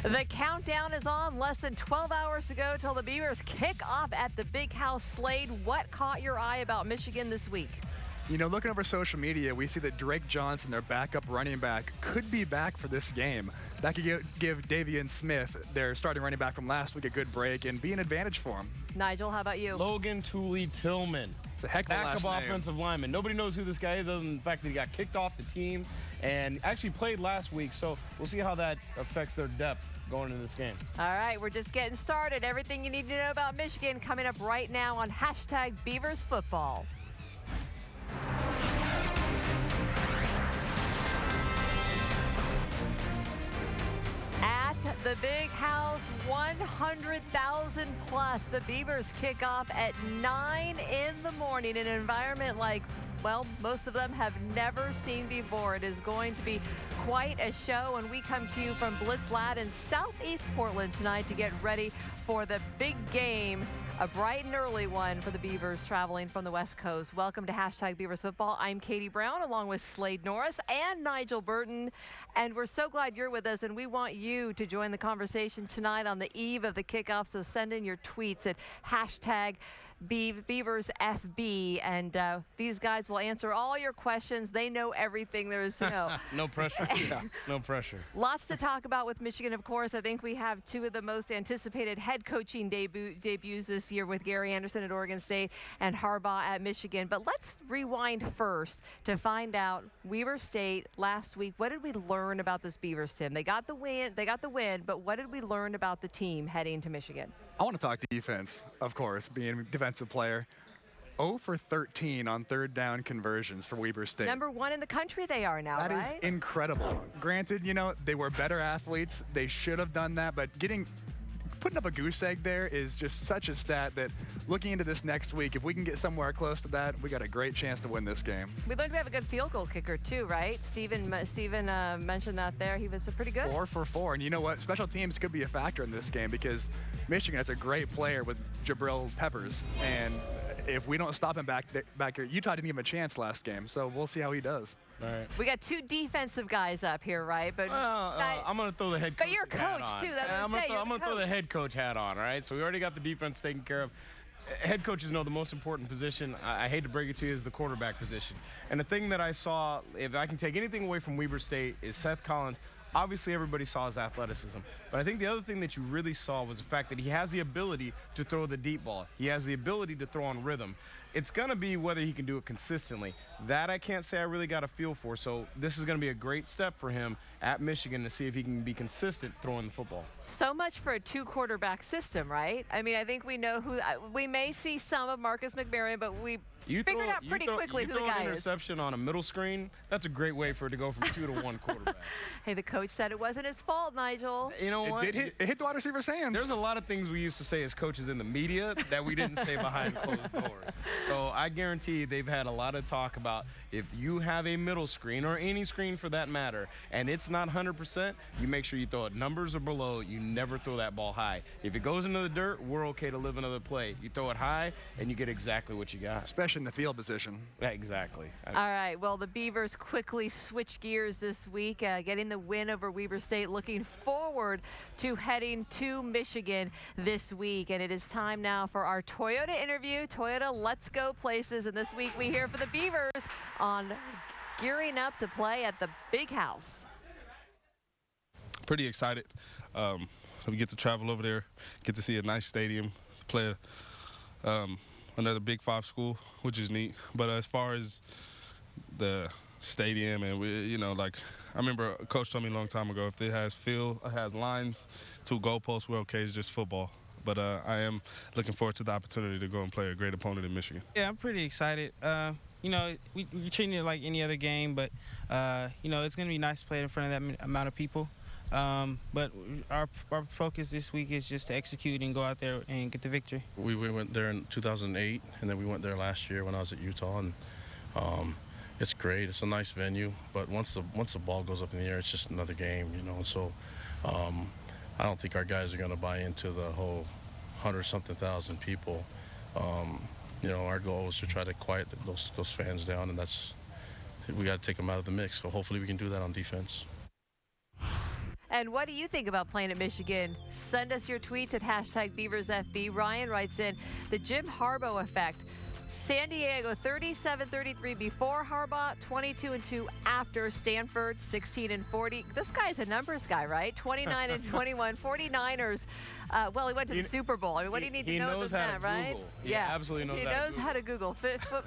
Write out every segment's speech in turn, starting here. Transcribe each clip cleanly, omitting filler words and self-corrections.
The countdown is on. Less than 12 hours to go till the Beavers kick off at the Big House. Slade, what caught your eye about Michigan this week? You know, looking over social media, we see that Drake Johnson, their backup running back, could be back for this game. That could give Davian Smith, their starting running back from last week, a good break and be an advantage for him. Nigel, how about you? Logan Tooley-Tillman. It's a heck of a last backup name. offensive lineman. Nobody knows who this guy is other than the fact that he got kicked off the team and actually played last week. So we'll see how that affects their depth going into this game. All right, we're just getting started. Everything you need to know about Michigan coming up right now on #BeaversFootball. At the Big House, 100,000 plus. The Beavers kick off at 9 in the morning in an environment like, well, most of them have never seen before. It is going to be quite a show, and we come to you from Blitz Lad in Southeast Portland tonight to get ready for the big game, a bright and early one for the Beavers traveling from the West Coast. Welcome to #BeaversFootball. I'm Katy Brown along with Slade Norris and Nigel Burton, and we're so glad you're with us, and we want you to join the conversation tonight on the eve of the kickoff, so send in your tweets at #BeaversFB, and these guys will answer all your questions. They know everything there is to know. No pressure. No pressure. Lots to talk about with Michigan, of course. I think we have two of the most anticipated head coaching debuts this year with Gary Anderson at Oregon State and Harbaugh at Michigan. But let's rewind first to find out Weber State last week. What did we learn about this Beavers team? They got the win, but what did we learn about the team heading to Michigan? I want to talk defense, of course, being a defensive player. 0 for 13 on third down conversions for Weber State. Number 1 in the country they are now, That right? is incredible. Granted, you know, they were better athletes. They should have done that, but putting up a goose egg there is just such a stat that looking into this next week, if we can get somewhere close to that, we got a great chance to win this game. We learned we have a good field goal kicker too, right? Steven mentioned that there. He was pretty good. 4 for 4. And you know what? Special teams could be a factor in this game because Michigan has a great player with Jabril Peppers. And if we don't stop him back here, Utah didn't give him a chance last game. So we'll see how he does. All right. We got two defensive guys up here, right? But I'm going to throw the head coach But you're a coach, hat on. too. That's I'm going to throw the head coach hat on, all right? So we already got the defense taken care of. Head coaches know the most important position, I hate to break it to you, is the quarterback position. And the thing that I saw, if I can take anything away from Weber State, is Seth Collins. Obviously, everybody saw his athleticism. But I think the other thing that you really saw was the fact that he has the ability to throw the deep ball. He has the ability to throw on rhythm. It's going to be whether he can do it consistently. That I can't say I really got a feel for. So this is going to be a great step for him at Michigan to see if he can be consistent throwing the football. So much for a 2-quarterback system, right? I mean, I think we know who we may see some of Marcus McMaryion, but we figured out pretty quickly who the guy is. You throw an interception on a middle screen, that's a great way for it to go from 2 to 1 quarterback. Hey, the coach said it wasn't his fault, Nigel. You know what? It hit the wide receiver's hands. There's a lot of things we used to say as coaches in the media that we didn't say behind closed doors. So I guarantee they've had a lot of talk about if you have a middle screen or any screen for that matter, and it's not 100%, you make sure you throw it numbers or below. You never throw that ball high. If it goes into the dirt, we're okay to live another play. You throw it high, and you get exactly what you got. Especially in the field position. Yeah, exactly. All right, well, the Beavers quickly switch gears this week, getting the win over Weber State, looking forward to heading to Michigan this week. And it is time now for our Toyota interview. Toyota, let's go places. And this week we hear for the Beavers on gearing up to play at the Big House. Pretty excited. We get to travel over there, get to see a nice stadium, play another Big 5 school, which is neat. But as far as the stadium and I remember a coach told me a long time ago, if it has field, it has lines, 2 goalposts, we're okay. It's just football. But I am looking forward to the opportunity to go and play a great opponent in Michigan. Yeah, I'm pretty excited. We're treating it like any other game, but it's going to be nice to play in front of that amount of people. But our focus this week is just to execute and go out there and get the victory. We went there in 2008, and then we went there last year when I was at Utah, and it's great. It's a nice venue, but once the ball goes up in the air, it's just another game, So I don't think our guys are going to buy into the whole 100-something thousand people. Our goal is to try to quiet those fans down, and we got to take them out of the mix. So hopefully we can do that on defense. And what do you think about playing at Michigan? Send us your tweets at #BeaversFB. Ryan writes in, the Jim Harbaugh effect. San Diego 37-33 before Harbaugh, 22-2 after. Stanford 16-40. This guy's a numbers guy, right? 29-21. 49ers. Well, he went to the Super Bowl. I mean, what do you need to know than that, right? Google. Yeah, absolutely knows he knows how to Google.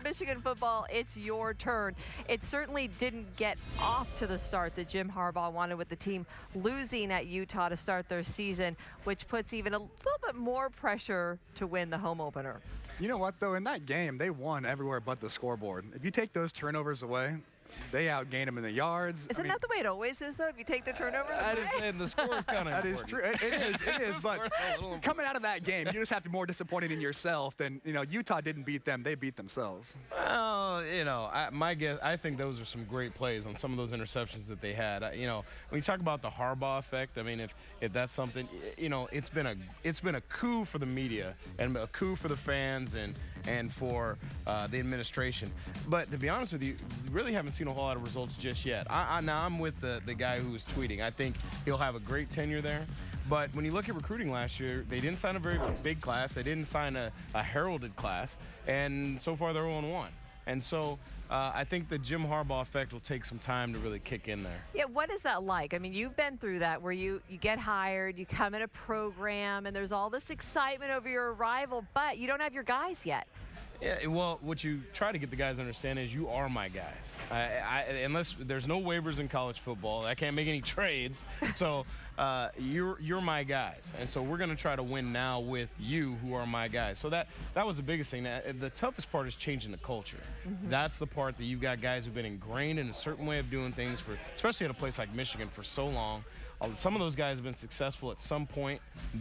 Michigan football, it's your turn. It certainly didn't get off to the start that Jim Harbaugh wanted, with the team losing at Utah to start their season, which puts even a little bit more pressure to win the home opener. You know what, though? In that game, they won everywhere but the scoreboard. If you take those turnovers away, they outgained them in the yards. Isn't that the way it always is, though? If you take the turnovers away? I just said the score is kind of That is true. It is. But coming out of that game, you just have to be more disappointed in yourself than, Utah didn't beat them. They beat themselves. Well, my guess, I think those are some great plays on some of those interceptions that they had. When you talk about the Harbaugh effect, I mean, if that's something, it's been a coup for the media and a coup for the fans and for the administration. But to be honest with you, we really haven't seen a whole lot of results just yet. Now I'm with the guy who was tweeting. I think he'll have a great tenure there. But when you look at recruiting last year, they didn't sign a very big class. They didn't sign a heralded class. And so far, they're 0-1. And so I think the Jim Harbaugh effect will take some time to really kick in there. Yeah, what is that like? I mean, you've been through that where you get hired, you come in a program, and there's all this excitement over your arrival, but you don't have your guys yet. Yeah, well, what you try to get the guys to understand is you are my guys. Unless there's no waivers in college football, I can't make any trades. So you're my guys, and so we're going to try to win now with you, who are my guys. So that was the biggest thing. The toughest part is changing the culture. Mm-hmm. That's the part that you've got guys who've been ingrained in a certain way of doing things for, especially at a place like Michigan, for so long. Some of those guys have been successful at some point in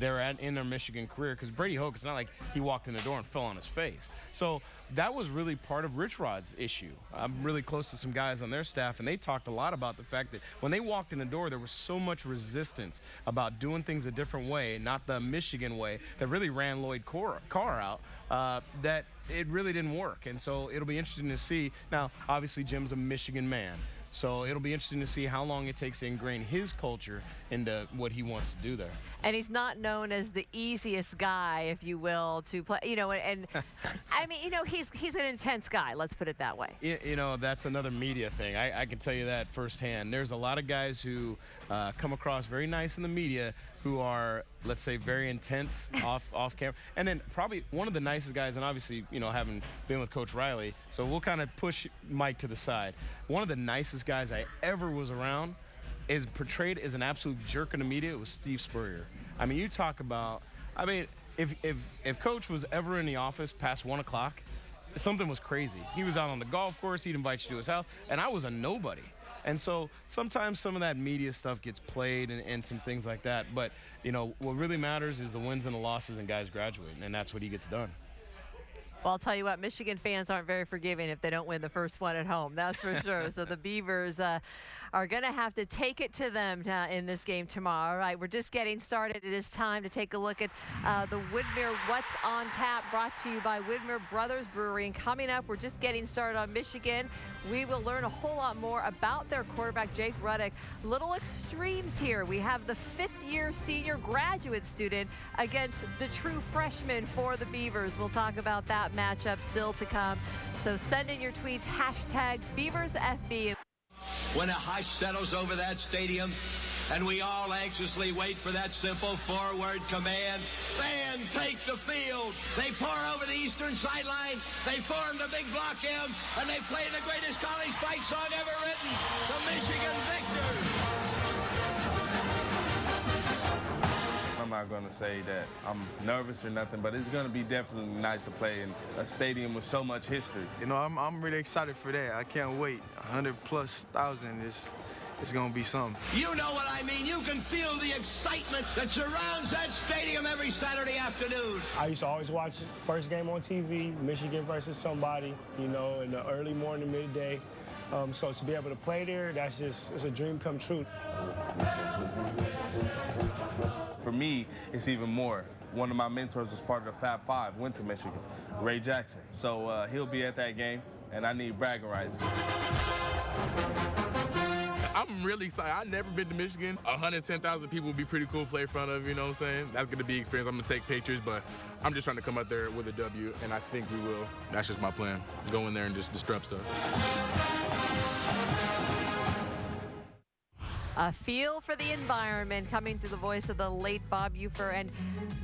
their Michigan career, because Brady Hoke, it's not like he walked in the door and fell on his face. So that was really part of Rich Rod's issue. I'm really close to some guys on their staff, and they talked a lot about the fact that when they walked in the door, there was so much resistance about doing things a different way, not the Michigan way, that really ran Lloyd Carr out, that it really didn't work. And so it'll be interesting to see. Now, obviously, Jim's a Michigan man. So it'll be interesting to see how long it takes to ingrain his culture into what he wants to do there. And he's not known as the easiest guy, if you will, to play. And I mean, he's an intense guy. Let's put it that way. That's another media thing. I can tell you that firsthand. There's a lot of guys who come across very nice in the media who are, let's say, very intense off camera. And then probably one of the nicest guys, and obviously, having been with Coach Riley, so we'll kind of push Mike to the side. One of the nicest guys I ever was around is portrayed as an absolute jerk in the media. It was Steve Spurrier. I mean, you talk about, if Coach was ever in the office past 1 o'clock, something was crazy. He was out on the golf course. He'd invite you to his house, and I was a nobody. And so sometimes some of that media stuff gets played and some things like that. But, what really matters is the wins and the losses and guys graduating, and that's what he gets done. Well, I'll tell you what, Michigan fans aren't very forgiving if they don't win the first one at home. That's for sure. So the Beavers are going to have to take it to them in this game tomorrow. All right, we're just getting started. It is time to take a look at the Widmer What's on Tap, brought to you by Widmer Brothers Brewery. And coming up, we're just getting started on Michigan. We will learn a whole lot more about their quarterback, Jake Ruddick. Little extremes here. We have the fifth-year senior graduate student against the true freshman for the Beavers. We'll talk about that matchup still to come. So send in your tweets, #BeaversFB. When a hush settles over that stadium and we all anxiously wait for that simple forward command, man, take the field. They pour over the eastern sideline. They form the big block M, and they play the greatest college fight song ever written, the Michigan Victors. I'm not going to say that I'm nervous or nothing, but it's going to be definitely nice to play in a stadium with so much history. I'm really excited for that. I can't wait. 100,000+ is going to be something. You know what I mean. You can feel the excitement that surrounds that stadium every Saturday afternoon. I used to always watch first game on TV, Michigan versus somebody, in the early morning, midday. So to be able to play there, it's a dream come true. For me, it's even more. One of my mentors was part of the Fab Five, went to Michigan, Ray Jackson. So he'll be at that game, and I need bragging rights. I'm really excited. I've never been to Michigan. 110,000 people would be pretty cool to play in front of, you know what I'm saying? That's going to be experience. I'm going to take pictures, but I'm just trying to come out there with a W, and I think we will. That's just my plan. Go in there and just disrupt stuff. A feel for the environment coming through the voice of the late Bob Ufer. And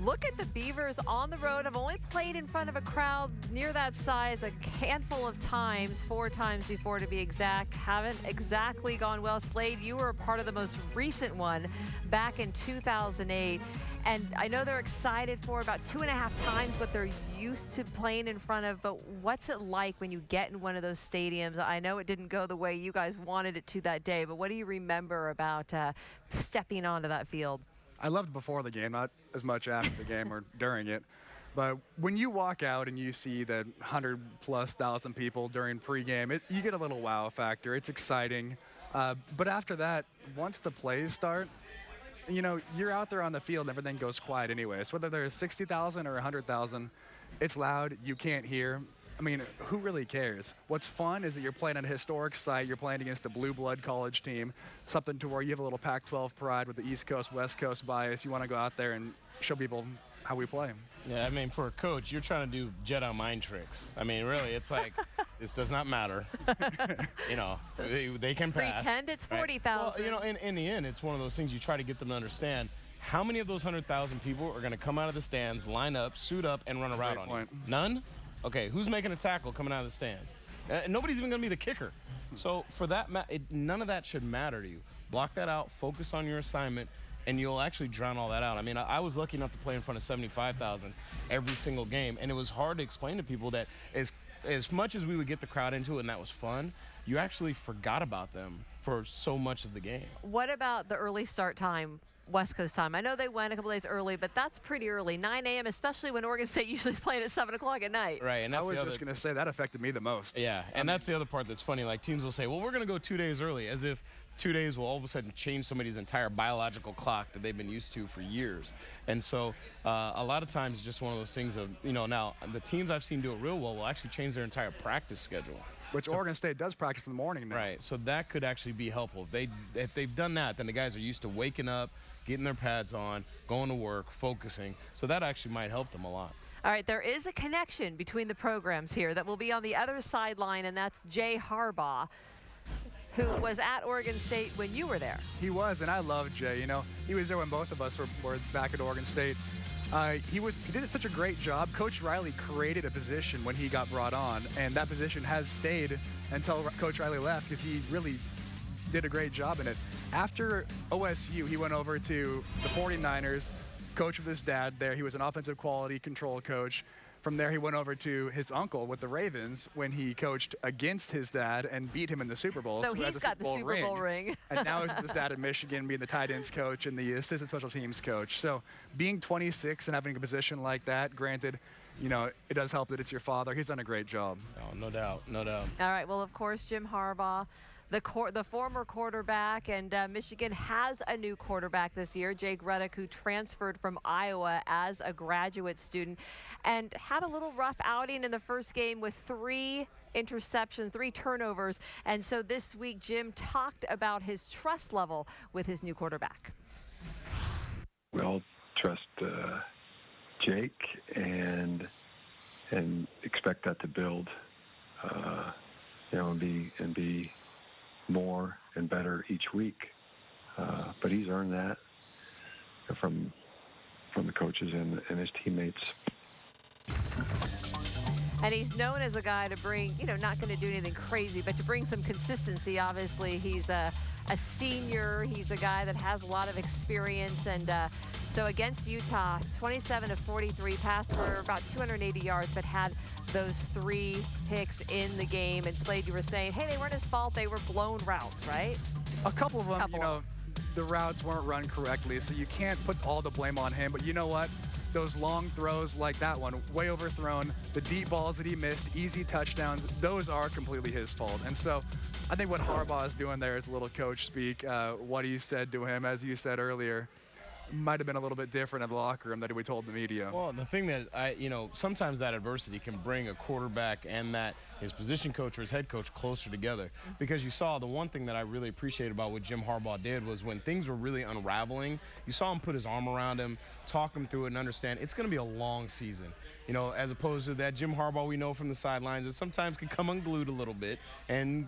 look at the Beavers on the road. I've only played in front of a crowd near that size a handful of times, 4 times before to be exact. Haven't exactly gone well. Slade, you were a part of the most recent one back in 2008. And I know they're excited for about 2.5 times what they're used to playing in front of, but what's it like when you get in one of those stadiums? I know it didn't go the way you guys wanted it to that day, but what do you remember about stepping onto that field? I loved before the game, not as much after the game or during it. But when you walk out and you see the 100,000+ people during pregame, you get a little wow factor. It's exciting. But after that, once the plays start, you know, you're out there on the field and everything goes quiet anyways. Whether there's 60,000 or 100,000, it's loud, you can't hear. I mean, who really cares? What's fun is that you're playing at a historic site, you're playing against a blue blood college team, something to where you have a little Pac-12 pride with the East Coast, West Coast bias. You want to go out there and show people how we play. Yeah, I mean, for a coach, you're trying to do Jedi mind tricks. I mean, really, it's like, this does not matter. You know, they can pass. Pretend it's 40,000. Well, you know, in the end, it's one of those things you try to get them to understand. How many of those 100,000 people are going to come out of the stands, line up, suit up, and run a route on you? None? Okay, who's making a tackle coming out of the stands? Nobody's even going to be the kicker. So for that, none of that should matter to you. Block that out, focus on your assignment, and you'll actually drown all that out. I mean, I was lucky enough to play in front of 75,000 every single game, and it was hard to explain to people that as much as we would get the crowd into it and that was fun, you actually forgot about them for so much of the game. What about the early start time, West Coast time? I know they went a couple days early, but that's pretty early, 9 a.m., especially when Oregon State usually is playing at 7 o'clock at night. Right, and that's I was just going to say that affected me the most. Yeah, and that's the other part that's funny. Like, teams will say, well, we're going to go 2 days early, as if 2 days will all of a sudden change somebody's entire biological clock that they've been used to for years. And so a lot of times it's just one of those things of, you know, now the teams I've seen do it real well will actually change their entire practice schedule. Which Oregon State does practice in the morning now. Right, so that could actually be helpful. If they've done that, then the guys are used to waking up, getting their pads on, going to work, focusing. So that actually might help them a lot. All right, there is a connection between the programs here that will be on the other sideline, and that's Jay Harbaugh, who was at Oregon State when you were there. He was, and I love Jay. You know, he was there when both of us were back at Oregon State. He did such a great job. Coach Riley created a position when he got brought on, and that position has stayed until Coach Riley left because he really did a great job in it. After OSU, he went over to the 49ers, coach with his dad there. He was an offensive quality control coach. From there, he went over to his uncle with the Ravens when he coached against his dad and beat him in the Super Bowl. So he's got the Super Bowl ring. And now he's with his dad in Michigan, being the tight ends coach and the assistant special teams coach. So being 26 and having a position like that, granted, you know, it does help that it's your father. He's done a great job. Oh, no doubt, no doubt. All right, well, of course, Jim Harbaugh, the former quarterback, and Michigan has a new quarterback this year, Jake Ruddick, who transferred from Iowa as a graduate student and had a little rough outing in the first game with 3 interceptions, 3 turnovers. And so this week, Jim talked about his trust level with his new quarterback. We all trust Jake and expect that to build, you know, and be more and better each week. But he's earned that from the coaches and his teammates. And he's known as a guy to bring, you know, not going to do anything crazy, but to bring some consistency. Obviously, he's a senior. He's a guy that has a lot of experience. And so against Utah, 27 of 43, passed for about 280 yards, but had those 3 picks in the game. And Slade, you were saying, hey, they weren't his fault. They were blown routes, right? A couple of them, you know, the routes weren't run correctly, so you can't put all the blame on him. But you know what? Those long throws like that one, way overthrown, the deep balls that he missed, easy touchdowns, those are completely his fault. And so I think what Harbaugh is doing there is a little coach speak, what he said to him, as you said earlier. might have been a little bit different in the locker room that we told the media. Well, the thing that sometimes that adversity can bring a quarterback and that his position coach or his head coach closer together. Because you saw the one thing that I really appreciate about what Jim Harbaugh did was when things were really unraveling, you saw him put his arm around him, talk him through it, and understand it's going to be a long season. As opposed to that Jim Harbaugh we know from the sidelines that sometimes can come unglued a little bit and,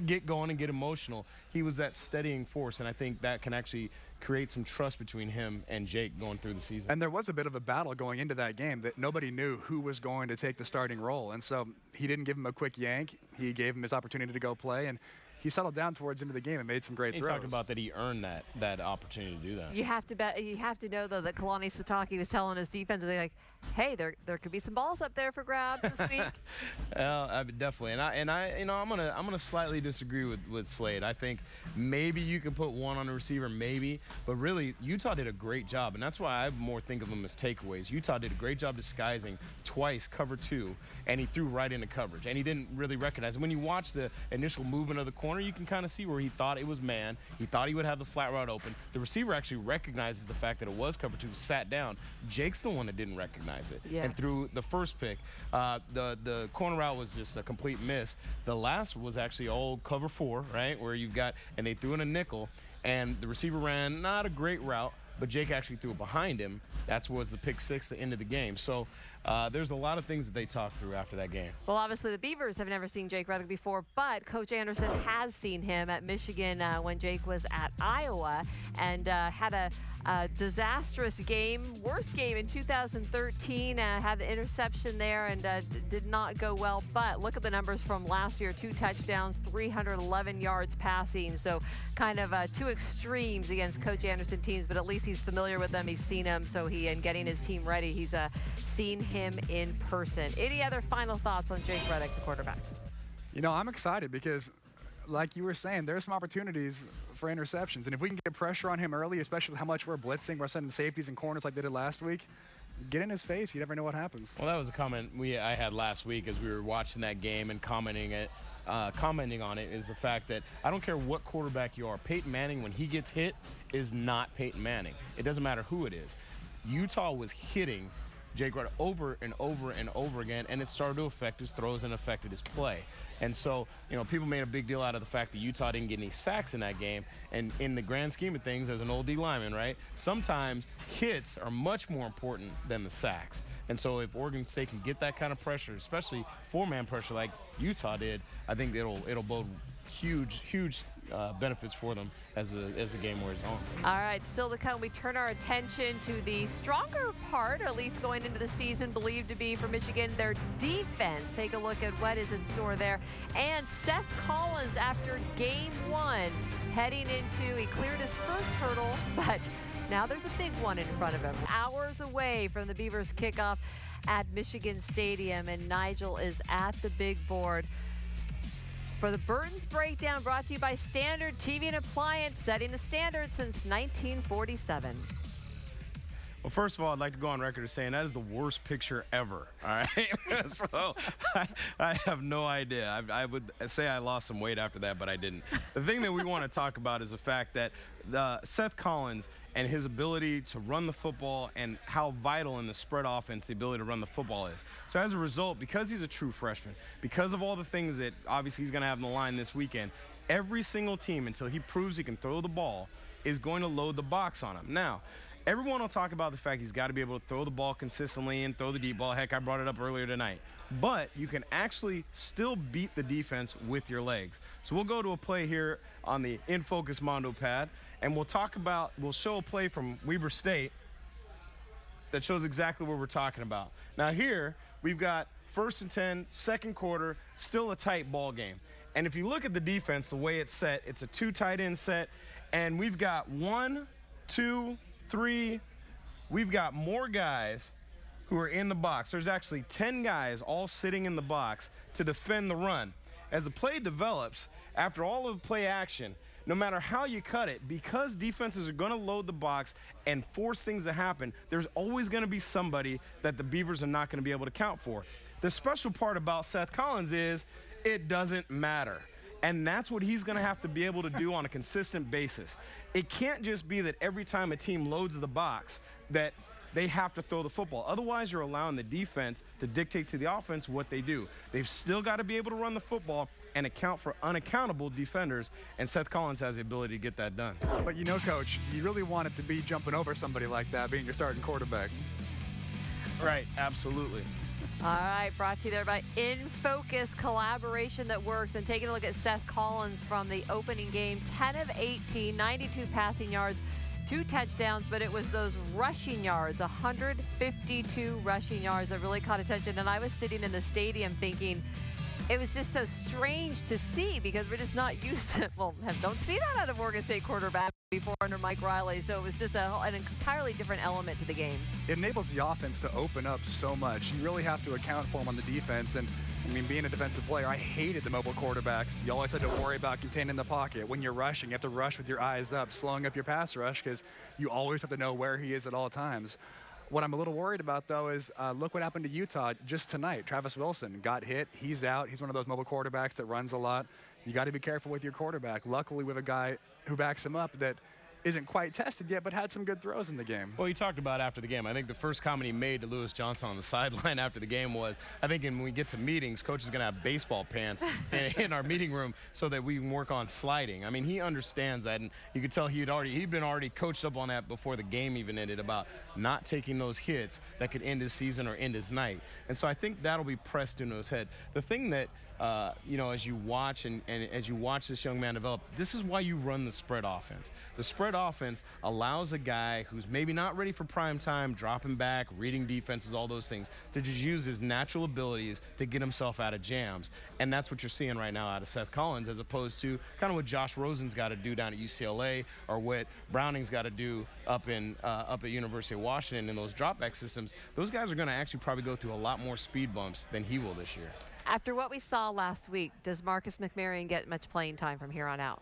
get going and get emotional. He was that steadying force, and I think that can actually create some trust between him and Jake going through the season. And there was a bit of a battle going into that game that nobody knew who was going to take the starting role. And so he didn't give him a quick yank. He gave him his opportunity to go play, and he settled down towards the end of the game and made some great throws. He talked about that he earned that opportunity to do that. You have to know though that Kalani Sitake was telling his defense, they're like, hey, there could be some balls up there for grabs this week. Well, definitely, and I'm gonna slightly disagree with Slade. I think maybe you can put one on the receiver, maybe, but really Utah did a great job, and that's why I more think of them as takeaways. Utah did a great job disguising twice cover 2, and he threw right into coverage, and he didn't really recognize it. When you watch the initial movement of the corner, you can kind of see where he thought it was man. He thought he would have the flat route open. The receiver actually recognizes the fact that it was cover 2, sat down. Jake's the one that didn't recognize it and threw the first pick. The corner route was just a complete miss. The last was actually old cover 4, right, where you've got, and they threw in a nickel, and the receiver ran not a great route, but Jake actually threw it behind him. That was the pick 6, the end of the game. So there's a lot of things that they talked through after that game. Well, obviously the Beavers have never seen Jake Reddick before, but Coach Anderson has seen him at Michigan when Jake was at Iowa, and had a disastrous game, worst game in 2013, had the interception there and did not go well. But look at the numbers from last year: 2 touchdowns, 311 yards passing. So kind of 2 extremes against Coach Anderson teams, but at least he's familiar with them. He's seen them, so and getting his team ready, he's seen him in person. Any other final thoughts on Jake Reddick, the quarterback? I'm excited because, like you were saying, there's some opportunities for interceptions. And if we can get pressure on him early, especially how much we're blitzing, we're sending safeties and corners like they did last week, get in his face. You never know what happens. Well, that was a comment I had last week as we were watching that game and commenting on it, is the fact that I don't care what quarterback you are. Peyton Manning, when he gets hit, is not Peyton Manning. It doesn't matter who it is. Utah was hitting Jake Reddick over and over and over again, and it started to affect his throws and affected his play. And so, people made a big deal out of the fact that Utah didn't get any sacks in that game. And in the grand scheme of things, as an old D lineman, right, sometimes hits are much more important than the sacks. And so if Oregon State can get that kind of pressure, especially 4-man pressure like Utah did, I think it'll bode huge benefits for them as the game wears on. All right, still to come, we turn our attention to the stronger part, or at least going into the season, believed to be for Michigan, their defense. Take a look at what is in store there. And Seth Collins, after game 1, heading into, he cleared his first hurdle, but now there's a big one in front of him. Hours away from the Beavers kickoff at Michigan Stadium, and Nigel is at the big board. For the Burton's Breakdown, brought to you by Standard TV and Appliance, setting the standard since 1947. Well, first of all, I'd like to go on record as saying that is the worst picture ever, all right? So I have no idea. I would say I lost some weight after that, but I didn't. The thing that we want to talk about is the fact that Seth Collins and his ability to run the football and how vital in the spread offense the ability to run the football is. So as a result, because he's a true freshman, because of all the things that obviously he's going to have on the line this weekend, every single team, until he proves he can throw the ball, is going to load the box on him. Now, everyone will talk about the fact he's got to be able to throw the ball consistently and throw the deep ball. Heck, I brought it up earlier tonight. But you can actually still beat the defense with your legs. So we'll go to a play here on the In Focus Mondo pad, and we'll show a play from Weber State that shows exactly what we're talking about. Now here, we've got 1st and 10, second quarter, still a tight ball game. And if you look at the defense, the way it's set, it's a 2 tight end set, and we've got 1, 2, 3, we've got more guys who are in the box. There's actually 10 guys all sitting in the box to defend the run. As the play develops, after all of the play action, no matter how you cut it, because defenses are going to load the box and force things to happen, there's always going to be somebody that the Beavers are not going to be able to count for. The special part about Seth Collins is it doesn't matter. And that's what he's going to have to be able to do on a consistent basis. It can't just be that every time a team loads the box that they have to throw the football. Otherwise, you're allowing the defense to dictate to the offense what they do. They've still got to be able to run the football and account for unaccountable defenders, and Seth Collins has the ability to get that done. But you know, Coach, you really want it to be jumping over somebody like that, being your starting quarterback. Right, absolutely. All right, brought to you there by In Focus, collaboration that works. And taking a look at Seth Collins from the opening game, 10 of 18, 92 passing yards, 2 touchdowns, but it was those rushing yards, 152 rushing yards that really caught attention. And I was sitting in the stadium thinking, it was just so strange to see because we're just not used to, well, don't see that out of Oregon State quarterback before under Mike Riley. So it was just an entirely different element to the game. It enables the offense to open up so much. You really have to account for them on the defense. And I mean, being a defensive player, I hated the mobile quarterbacks. You always had to worry about containing the pocket. When you're rushing, you have to rush with your eyes up, slowing up your pass rush because you always have to know where he is at all times. What I'm a little worried about, though, is look what happened to Utah just tonight. Travis Wilson got hit. He's out. He's one of those mobile quarterbacks that runs a lot. You got to be careful with your quarterback. Luckily, we have a guy who backs him up that isn't quite tested yet, but had some good throws in the game. Well, he talked about after the game. I think the first comment he made to Lewis Johnson on the sideline after the game was, I think when we get to meetings, Coach is going to have baseball pants in our meeting room so that we can work on sliding. I mean, he understands that, and you could tell he'd been already coached up on that before the game even ended about not taking those hits that could end his season or end his night. And so I think that'll be pressed into his head. The thing that as you watch and as you watch this young man develop, this is why you run the spread offense. The spread offense allows a guy who's maybe not ready for prime time, dropping back, reading defenses, all those things, to just use his natural abilities to get himself out of jams. And that's what you're seeing right now out of Seth Collins, as opposed to kind of what Josh Rosen's got to do down at UCLA or what Browning's got to do up at University of Washington in those drop back systems. Those guys are going to actually probably go through a lot more speed bumps than he will this year. After what we saw last week, does Marcus McMaryion get much playing time from here on out?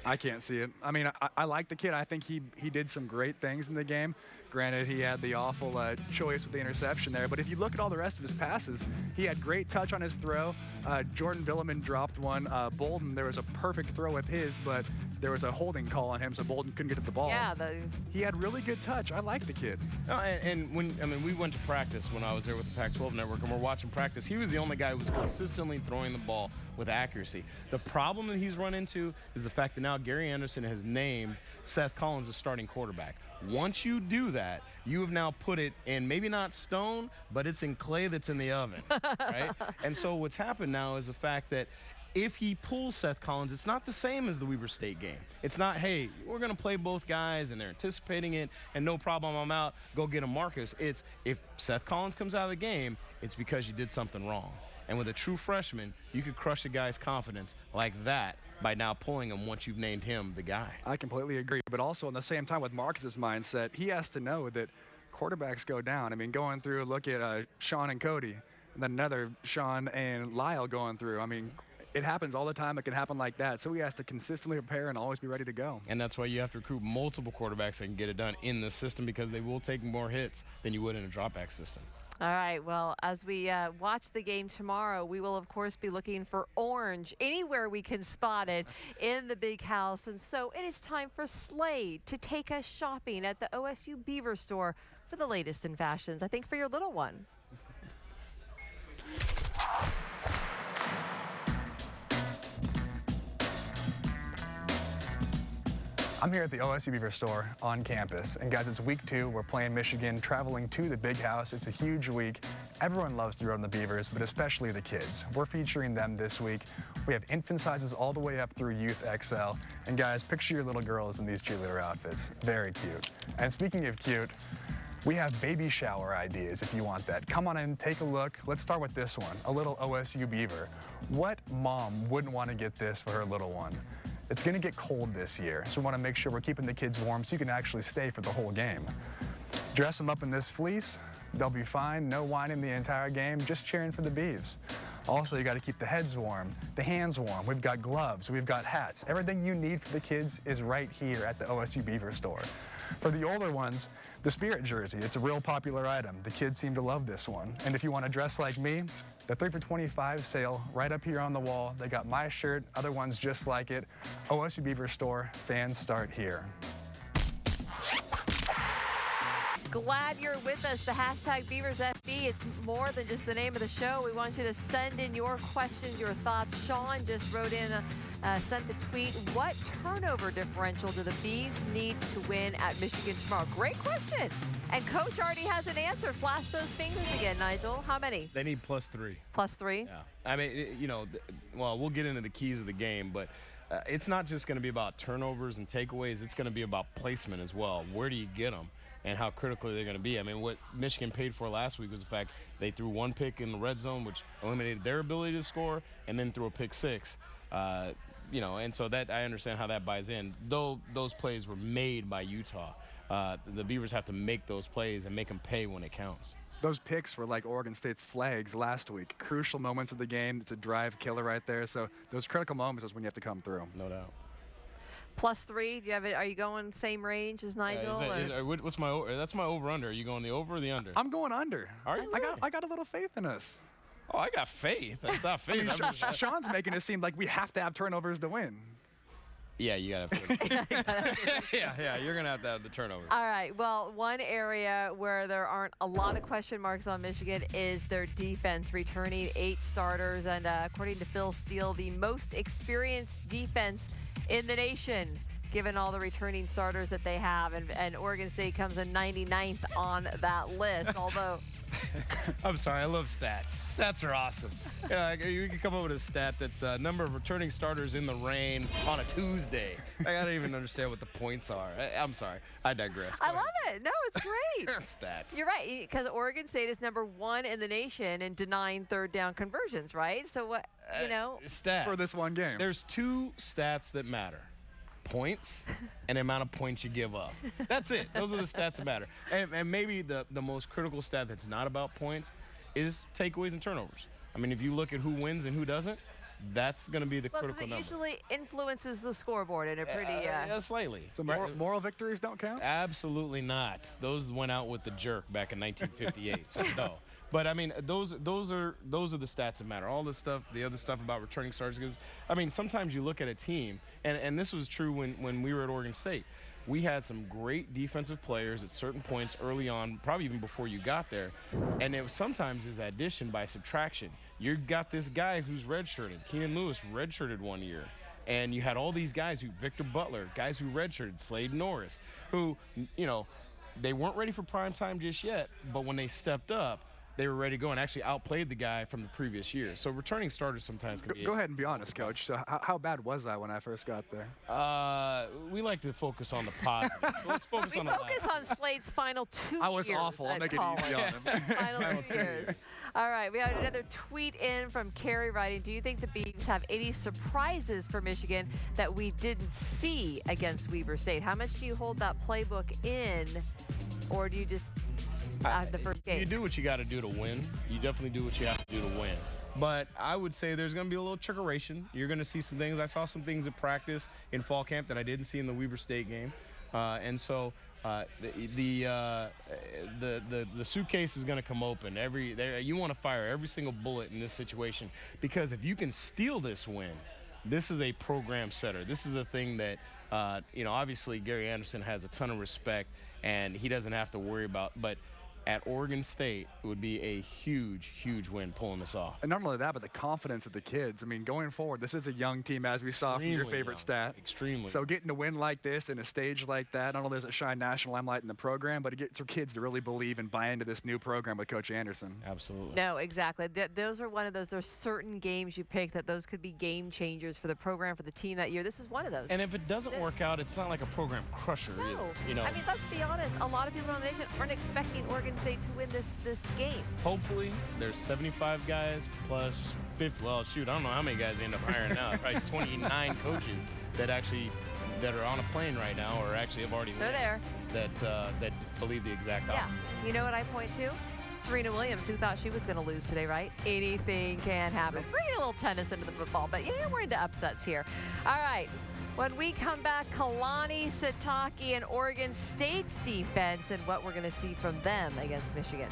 I can't see it. I mean, I like the kid. I think he did some great things in the game. Granted, he had the awful choice with the interception there. But if you look at all the rest of his passes, he had great touch on his throw. Jordan Villeman dropped one. Bolden, there was a perfect throw with his, but there was a holding call on him, so Bolden couldn't get to the ball. Yeah, he had really good touch. I like the kid. And we went to practice when I was there with the Pac-12 Network, and we're watching practice. He was the only guy who was consistently throwing the ball with accuracy. The problem that he's run into is the fact that now Gary Anderson has named Seth Collins a starting quarterback. Once you do that, you have now put it in maybe not stone, but it's in clay that's in the oven, right? And so what's happened now is the fact that if he pulls Seth Collins, it's not the same as the Weber State game. It's not, hey, we're going to play both guys, and they're anticipating it, and no problem, I'm out, go get him Marcus. It's if Seth Collins comes out of the game, it's because you did something wrong. And with a true freshman, you could crush a guy's confidence like that by now pulling him once you've named him the guy. I completely agree. But also, at the same time, with Marcus's mindset, he has to know that quarterbacks go down. I mean, going through, look at Sean and Cody, and then another Sean and Lyle going through. I mean, it happens all the time. It can happen like that. So he has to consistently prepare and always be ready to go. And that's why you have to recruit multiple quarterbacks that can get it done in the system, because they will take more hits than you would in a drop-back system. All right, well, as we watch the game tomorrow, we will, of course, be looking for orange anywhere we can spot it in the big house. And so it is time for Slade to take us shopping at the OSU Beaver store for the latest in fashions, I think for your little one. I'm here at the OSU Beaver store on campus. And guys, it's week 2. We're playing Michigan, traveling to the big house. It's a huge week. Everyone loves to root on the Beavers, but especially the kids. We're featuring them this week. We have infant sizes all the way up through Youth XL. And guys, picture your little girls in these cheerleader outfits. Very cute. And speaking of cute, we have baby shower ideas if you want that. Come on in, take a look. Let's start with this one, a little OSU Beaver. What mom wouldn't want to get this for her little one? It's going to get cold this year, so we want to make sure we're keeping the kids warm so you can actually stay for the whole game. Dress them up in this fleece. They'll be fine. No whining the entire game, just cheering for the Beavs. Also, you got to keep the heads warm, the hands warm. We've got gloves, we've got hats. Everything you need for the kids is right here at the OSU Beaver store. For the older ones, the Spirit jersey, it's a real popular item. The kids seem to love this one. And if you want to dress like me, the 3 for $25 sale right up here on the wall. They got my shirt, other ones just like it. OSU Beaver store, fans start here. Glad you're with us. The hashtag BeaversFB. It's more than just the name of the show. We want you to send in your questions, your thoughts. Sean just wrote in, sent the tweet. What turnover differential do the Beavs need to win at Michigan tomorrow? Great question. And Coach already has an answer. Flash those fingers again, Nigel. How many? They need +3. +3? Yeah. I mean, well, we'll get into the keys of the game, but it's not just going to be about turnovers and takeaways. It's going to be about placement as well. Where do you get them? And how critically they're going to be. I mean, what Michigan paid for last week was the fact they threw one pick in the red zone, which eliminated their ability to score, and then threw a pick six. And so that I understand how that buys in. Though those plays were made by Utah, the Beavers have to make those plays and make them pay when it counts. Those picks were like Oregon State's flags last week. Crucial moments of the game. It's a drive killer right there. So those critical moments is when you have to come through. No doubt. +3. Do you have it? Are you going same range as Nigel? What's my over? That's my over/under. Are you going the over or the under? I'm going under. Are you? I got a little faith in us. Oh, I got faith. That's not faith. I mean, Sean's making it seem like we have to have turnovers to win. Yeah, you got to. Yeah, you're going to have the turnovers. All right. Well, one area where there aren't a lot of question marks on Michigan is their defense, returning 8 starters. And according to Phil Steele, the most experienced defense in the nation, given all the returning starters that they have. And Oregon State comes in 99th on that list, although... I'm sorry, I love stats. Stats are awesome. You can come up with a stat that's number of returning starters in the rain on a Tuesday. I don't even understand what the points are. I'm sorry, I digress. I love it. No, it's great. Stats. You're right, because Oregon State is number 1 in the nation in denying third down conversions, right? So what, stats for this one game. There's 2 stats that matter. Points and the amount of points you give up. That's it. Those are the stats that matter. And maybe the most critical stat that's not about points is takeaways and turnovers. I mean, if you look at who wins and who doesn't, that's going to be the critical number. It usually influences the scoreboard in a pretty... slightly. So moral victories don't count? Absolutely not. Those went out with the jerk back in 1958, so no. But I mean, those are the stats that matter. All the stuff, the other stuff about returning starters, because I mean, sometimes you look at a team, and this was true when we were at Oregon State. We had some great defensive players at certain points early on, probably even before you got there, and it was sometimes is addition by subtraction. You got this guy who's redshirted. Keenan Lewis redshirted one year. And you had all these guys Victor Butler, guys who redshirted, Slade, Norris, who, they weren't ready for prime time just yet, but when they stepped up, they were ready to go and actually outplayed the guy from the previous year. So returning starters sometimes can be... Go ahead and be honest, Coach. So how bad was I when I first got there? We like to focus on the positive. So let's focus on the focus on Slade's final 2 years. I was awful. I'll make it easy on him. Final 2 years. All right, we have another tweet in from Carrie writing, do you think the Beavs have any surprises for Michigan that we didn't see against Weber State? How much do you hold that playbook in, or do you just... the first game? You do what you got to do to win. You definitely do what you have to do to win. But I would say there's going to be a little trickeration. You're going to see some things. I saw some things at practice in fall camp that I didn't see in the Weber State game. And so the suitcase is going to come open. You want to fire every single bullet in this situation, because if you can steal this win, this is a program setter. This is the thing that obviously Gary Anderson has a ton of respect, and he doesn't have to worry about. But at Oregon State, it would be a huge, huge win pulling this off. And not only that, but the confidence of the kids. I mean, going forward, this is a young team, as we saw from your favorite stat. Extremely. So getting a win like this in a stage like that, not only does it shine national limelight in the program, but it gets our kids to really believe and buy into this new program with Coach Anderson. Absolutely. No, exactly. Those are one of those. There's certain games you pick that those could be game changers for the program, for the team that year. This is one of those. And if it doesn't work out, it's not like a program crusher either. I mean, let's be honest. A lot of people around the nation aren't expecting Oregon State to win this game. Hopefully, there's 75 guys plus 50. Well, shoot, I don't know how many guys they end up hiring now. Probably 29 coaches that are on a plane right now, or actually have already They're there. that believe the exact opposite. You know what I point to? Serena Williams, who thought she was going to lose today, right? Anything can happen. Bring a little tennis into the football, but yeah, we're into upsets here. All right. When we come back, Kalani Sitake and Oregon State's defense and what we're going to see from them against Michigan.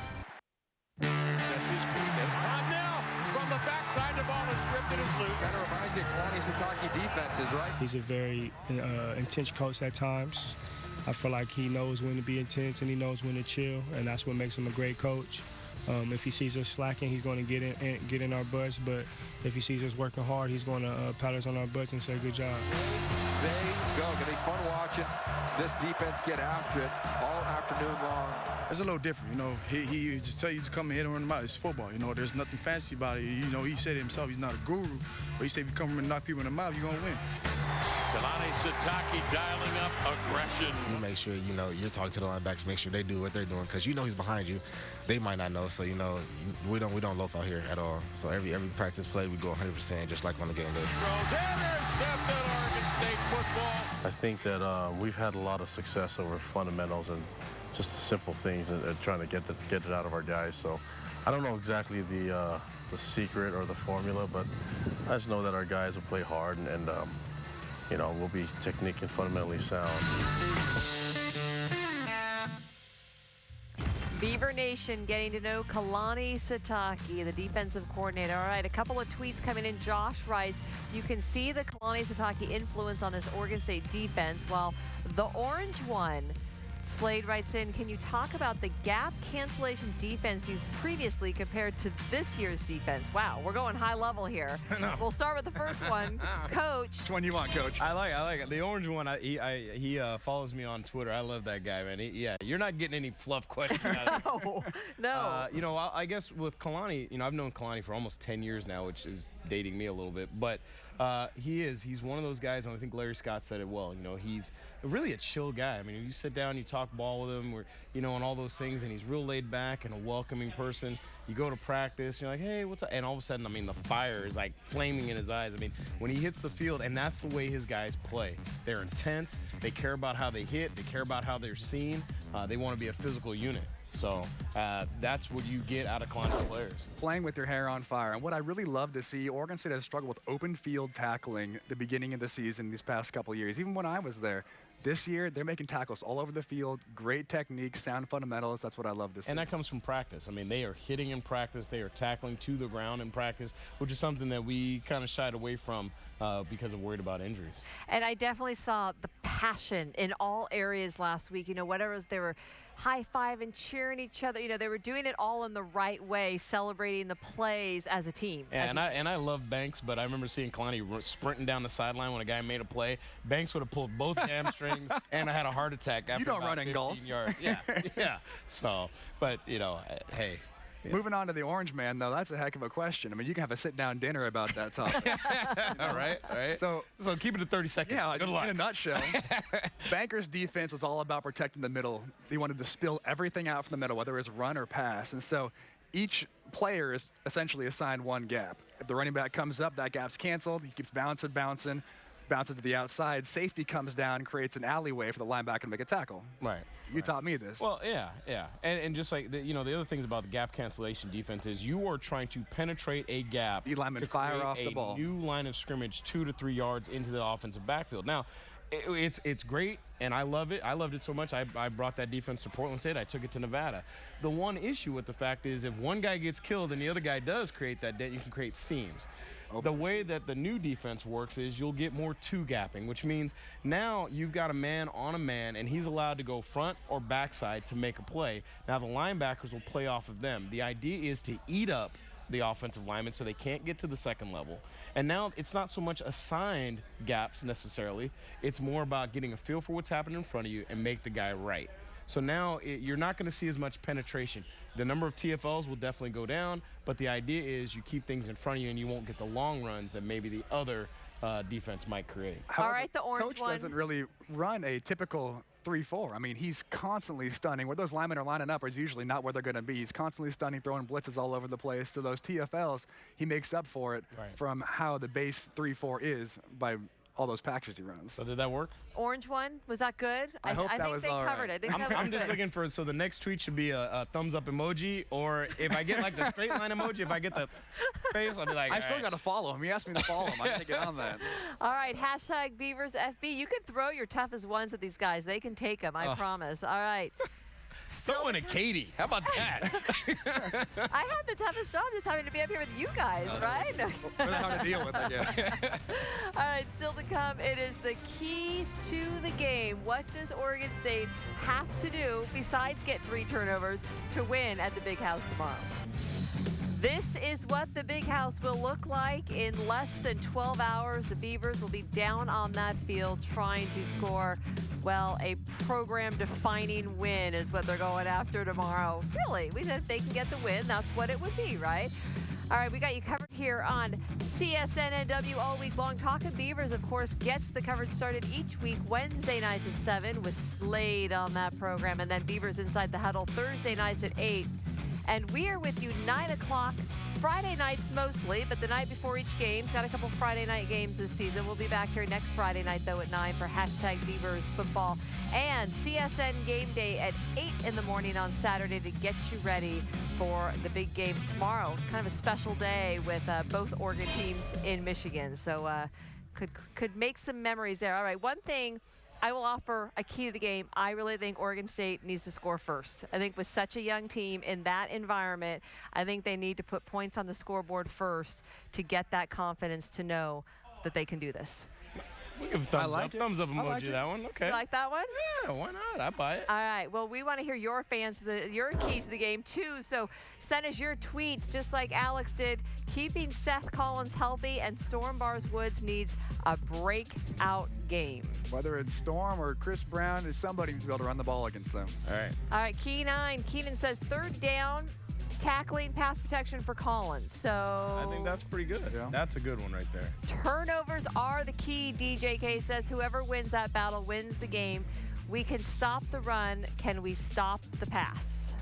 Sets his feet. There's time now. From the backside, the ball is stripped and is loose. Kind of reminds you of Kalani Sitake defenses, right? He's a very intense coach at times. I feel like he knows when to be intense and he knows when to chill, and that's what makes him a great coach. If he sees us slacking, he's going to get in our butts, but if he sees us working hard, he's going to pat us on our butts and say, good job. They go. Gonna be fun watching this defense get after it all afternoon long. It's a little different, you know. He just tell you to come and hit him in the mouth. It's football, you know. There's nothing fancy about it. You know, he said it himself. He's not a guru, but he said if you come and knock people in the mouth, you're gonna win. Kalani Sitake dialing up aggression. You make sure, you know, you're talking to the linebackers, make sure they do what they're doing, because you know he's behind you. They might not know, so, you know, we don't loaf out here at all. So every practice play, we go 100%, just like on the game day. Intercepted Oregon State football. I think that we've had a lot of success over fundamentals and just the simple things and trying to get it out of our guys. So I don't know exactly the secret or the formula, but I just know that our guys will play hard and you know, we'll be technique and fundamentally sound. Beaver Nation getting to know Kalani Sitake, the defensive coordinator. All right, a couple of tweets coming in. Josh writes, you can see the Kalani Sitake influence on this Oregon State defense, while the orange one, Slade writes in, can you talk about the gap cancellation defense used previously compared to this year's defense? Wow, we're going high level here. We'll start with the first one. Coach. Which one you want, Coach? I like it. The orange one, he follows me on Twitter. I love that guy, man. Yeah, you're not getting any fluff questions out of him. No. You know, I guess with Kalani, you know, I've known Kalani for almost 10 years now, which is dating me a little bit, but he's one of those guys, and I think Larry Scott said it well. You know, he's really a chill guy. I mean, you sit down, you talk ball with him, or, you know, and all those things, and he's real laid back and a welcoming person. You go to practice, you're like, hey, what's up? And all of a sudden, I mean, the fire is like flaming in his eyes. I mean, when he hits the field, and that's the way his guys play. They're intense. They care about how they hit. They care about how they're seen. They want to be a physical unit. So that's what you get out of Kalani's players. Playing with your hair on fire. And what I really love to see, Oregon State has struggled with open field tackling the beginning of the season these past couple of years, even when I was there. This year, they're making tackles all over the field, great technique, sound fundamentals. That's what I love to see. And that comes from practice. I mean, they are hitting in practice. They are tackling to the ground in practice, which is something that we kind of shied away from because of worried about injuries. And I definitely saw the passion in all areas last week. You know, whatever they were high-fiving, cheering each other. You know, they were doing it all in the right way, celebrating the plays as a team. Yeah, and I love Banks, but I remember seeing Kalani sprinting down the sideline when a guy made a play. Banks would have pulled both hamstrings, and I had a heart attack after you don't about run in 15 golf. yards. Yeah, yeah. So, but, you know, hey. Yeah. Moving on to the orange man, though, that's a heck of a question. I mean, you can have a sit-down dinner about that topic. All right. So keep it to 30 seconds. Yeah, good luck. In a nutshell, Banker's defense was all about protecting the middle. They wanted to spill everything out from the middle, whether it was run or pass. And so each player is essentially assigned one gap. If the running back comes up, that gap's canceled. He keeps bouncing to the outside. Safety comes down, creates an alleyway for the linebacker to make a tackle. Right. You taught me this. Well, yeah. And just like, the other things about the gap cancellation defense is you are trying to penetrate a gap. You linemen fire off the ball. New line of scrimmage 2 to 3 yards into the offensive backfield. Now, it's great, and I love it. I loved it so much, I brought that defense to Portland State. I took it to Nevada. The one issue with the fact is if one guy gets killed and the other guy does create that dent, you can create seams. The way that the new defense works is you'll get more two-gapping, which means now you've got a man on a man, and he's allowed to go front or backside to make a play. Now the linebackers will play off of them. The idea is to eat up the offensive linemen so they can't get to the second level. And now it's not so much assigned gaps necessarily. It's more about getting a feel for what's happening in front of you and make the guy right. So now you're not going to see as much penetration. The number of TFLs will definitely go down, but the idea is you keep things in front of you and you won't get the long runs that maybe the other defense might create. All right, the orange Coach doesn't really run a typical 3-4. I mean, he's constantly stunning. Where those linemen are lining up is usually not where they're going to be. He's constantly stunning, throwing blitzes all over the place. So those TFLs, he makes up for it from how the base 3-4 is by all those packages he runs. So did that work? Orange one, was that good? I hope that think was they all covered right. it. I'm just looking for, so the next tweet should be a thumbs up emoji, or if I get like the straight line emoji, if I get the face, I'll be like, I still got to follow him. He asked me to follow him. I got to get on that. All right, hashtag Beavers FB. You can throw your toughest ones at these guys. They can take them, I promise. All right. Throw in a Katy. How about that? I had the toughest job just having to be up here with you guys, right? Really hard to deal with, I guess. All right, still to come, it is the keys to the game. What does Oregon State have to do besides get 3 turnovers to win at the Big House tomorrow? This is what the Big House will look like in less than 12 hours. The Beavers will be down on that field trying to score, well, a program-defining win is what they're going after tomorrow. Really, we said if they can get the win, that's what it would be, right? All right, we got you covered here on CSNNW all week long. Talking Beavers, of course, gets the coverage started each week Wednesday nights at 7 with Slade on that program, and then Beavers Inside the Huddle Thursday nights at 8. And we are with you 9 o'clock, Friday nights mostly, but the night before each game's got a couple Friday night games this season. We'll be back here next Friday night, though, at 9 for hashtag Beavers football and CSN game day at 8 in the morning on Saturday to get you ready for the big games tomorrow. Kind of a special day with both Oregon teams in Michigan. So could make some memories there. All right, one thing I will offer a key to the game. I really think Oregon State needs to score first. I think with such a young team in that environment, I think they need to put points on the scoreboard first to get that confidence to know that they can do this. We give thumbs up. Thumbs up emoji, like that one. Okay. You like that one? Yeah, why not? I buy it. All right. Well, we want to hear your fans, your keys to the game, too. So send us your tweets, just like Alex did. Keeping Seth Collins healthy, and Storm Bars Woods needs a breakout game. Whether it's Storm or Chris Brown, somebody needs to be able to run the ball against them. All right. All right, Key 9. Keenan says 3rd down, tackling, pass protection for Collins. So I think that's pretty good. Yeah. That's a good one right there. Turnovers are the key, DJK says. Whoever wins that battle wins the game. We can stop the run. Can we stop the pass?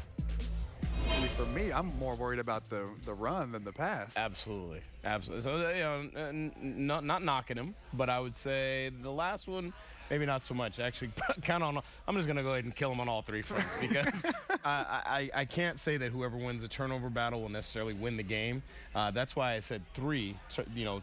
For me, I'm more worried about the run than the pass. Absolutely. Absolutely. So, you know, not knocking him, but I would say the last one, maybe not so much. Actually, count on. I'm just going to go ahead and kill him on all 3 fronts because I can't say that whoever wins the turnover battle will necessarily win the game. That's why I said 3,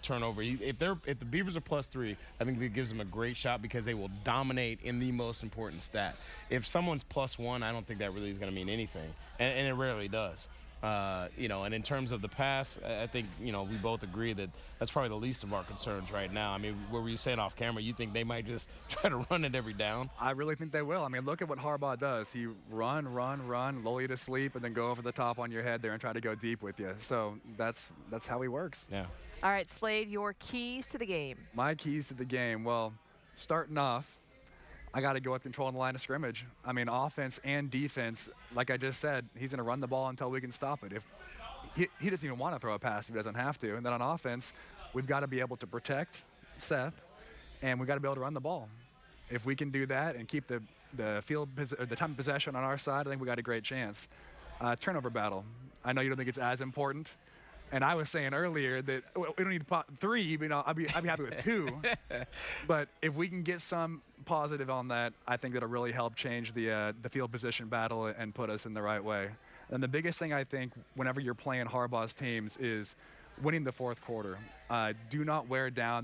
turnover. If the Beavers are +3, I think that gives them a great shot because they will dominate in the most important stat. If someone's +1, I don't think that really is going to mean anything, and it rarely does. And in terms of the pass, I think, we both agree that that's probably the least of our concerns right now. I mean, what were you saying off camera? You think they might just try to run it every down? I really think they will. I mean, look at what Harbaugh does. He run, lull you to sleep, and then go over the top on your head there and try to go deep with you. So that's how he works. Yeah. All right, Slade, your keys to the game. My keys to the game, well, starting off, I got to go with controlling the line of scrimmage. I mean, offense and defense, like I just said, he's going to run the ball until we can stop it. If he doesn't even want to throw a pass if he doesn't have to. And then on offense, we've got to be able to protect Seth, and we've got to be able to run the ball. If we can do that and keep the time of possession on our side, I think we got a great chance. Turnover battle. I know you don't think it's as important. And I was saying earlier that we don't need 3. I'd be happy with 2. But if we can get some positive on that, I think that'll really help change the field position battle and put us in the right way. And the biggest thing I think whenever you're playing Harbaugh's teams is winning the 4th quarter. Do not wear down.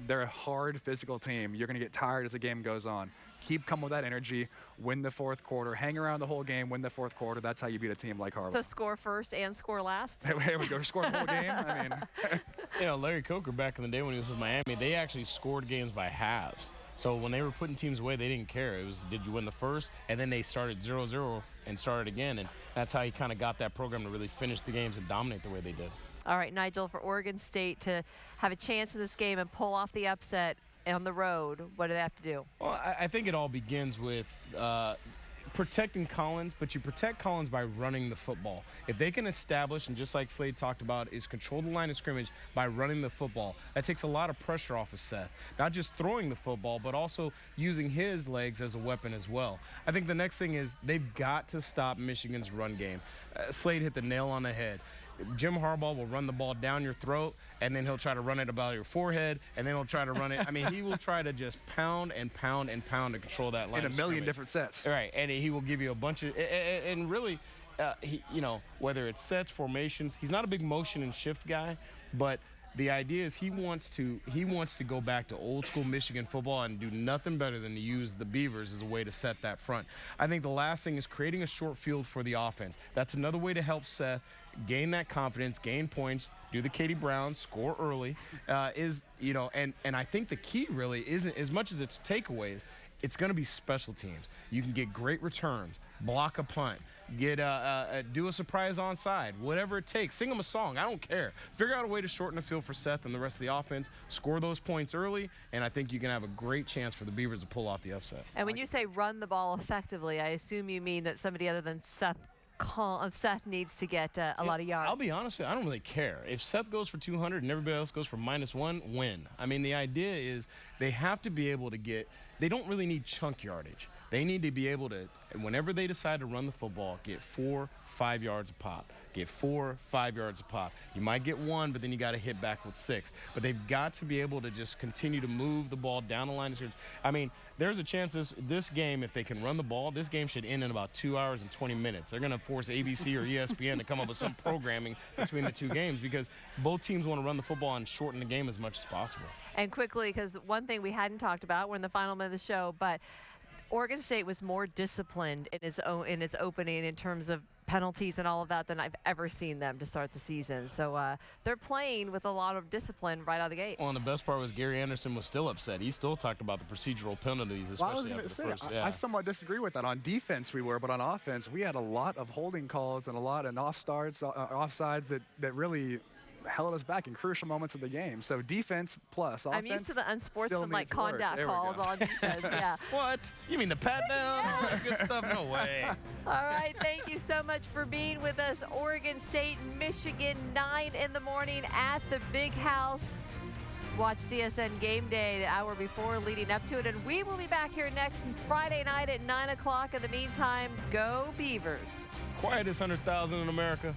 They're a hard physical team. You're going to get tired as the game goes on. Keep coming with that energy. Win the 4th quarter. Hang around the whole game. Win the 4th quarter. That's how you beat a team like Harbaugh. So score first and score last? Here we go. Score the whole game? I mean. Larry Coker back in the day when he was with Miami, they actually scored games by halves. So when they were putting teams away, they didn't care. It was, did you win the first? And then they started 0-0 and started again. And that's how he kind of got that program to really finish the games and dominate the way they did. All right, Nigel, for Oregon State to have a chance in this game and pull off the upset on the road, what do they have to do? Well, I think it all begins with protecting Collins, but you protect Collins by running the football. If they can establish, and just like Slade talked about, is control the line of scrimmage by running the football, that takes a lot of pressure off of Seth. Not just throwing the football, but also using his legs as a weapon as well. I think the next thing is they've got to stop Michigan's run game. Slade hit the nail on the head. Jim Harbaugh will run the ball down your throat, and then he'll try to run it about your forehead, and then he'll try to run it. I mean, he will try to just pound and pound and pound to control that line. In a million different sets. Right, and he will give you a bunch of, and really, he, you know, whether it's sets, formations, he's not a big motion and shift guy, but the idea is he wants to go back to old school Michigan football and do nothing better than to use the Beavers as a way to set that front. I think the last thing is creating a short field for the offense. That's another way to help Seth gain that confidence, gain points, do the Katy Brown, score early, you know, and I think the key really isn't as much as it's takeaways. It's going to be special teams. You can get great returns, block a punt, get do a surprise onside, whatever it takes. Sing them a song. I don't care. Figure out a way to shorten the field for Seth and the rest of the offense. Score those points early, and I think you can have a great chance for the Beavers to pull off the upset. And when you say run the ball effectively, I assume you mean that somebody other than Seth needs to get a lot of yards. I'll be honest with you, I don't really care. If Seth goes for 200 and everybody else goes for -1, win. I mean, the idea is they have to be able to they don't really need chunk yardage. They need to be able to, whenever they decide to run the football, get 4, 5 yards a pop. Get 4, 5 yards a pop. You might get 1, but then you got to hit back with 6. But they've got to be able to just continue to move the ball down the line of scrimmage. I mean, there's a chance this game, if they can run the ball, this game should end in about 2 hours and 20 minutes. They're going to force ABC or ESPN to come up with some programming between the two games because both teams want to run the football and shorten the game as much as possible. And quickly, because one thing we hadn't talked about, we're in the final minute of the show, but Oregon State was more disciplined in its opening in terms of penalties and all of that than I've ever seen them to start the season. So they're playing with a lot of discipline right out of the gate. Well, and the best part was Gary Anderson was still upset. He still talked about the procedural penalties, especially after the first. I somewhat disagree with that. On defense we were, but on offense we had a lot of holding calls and a lot of offsides that really held us back in crucial moments of the game. So defense plus offense. I'm used to the unsportsmanlike conduct calls on defense. Yeah. What? You mean the pat down? All that good stuff? No way. All right. Thank you so much for being with us. Oregon State, Michigan, 9 in the morning at the Big House. Watch CSN Game Day the hour before leading up to it. And we will be back here next Friday night at 9 o'clock. In the meantime, go Beavers. Quietest 100,000 in America.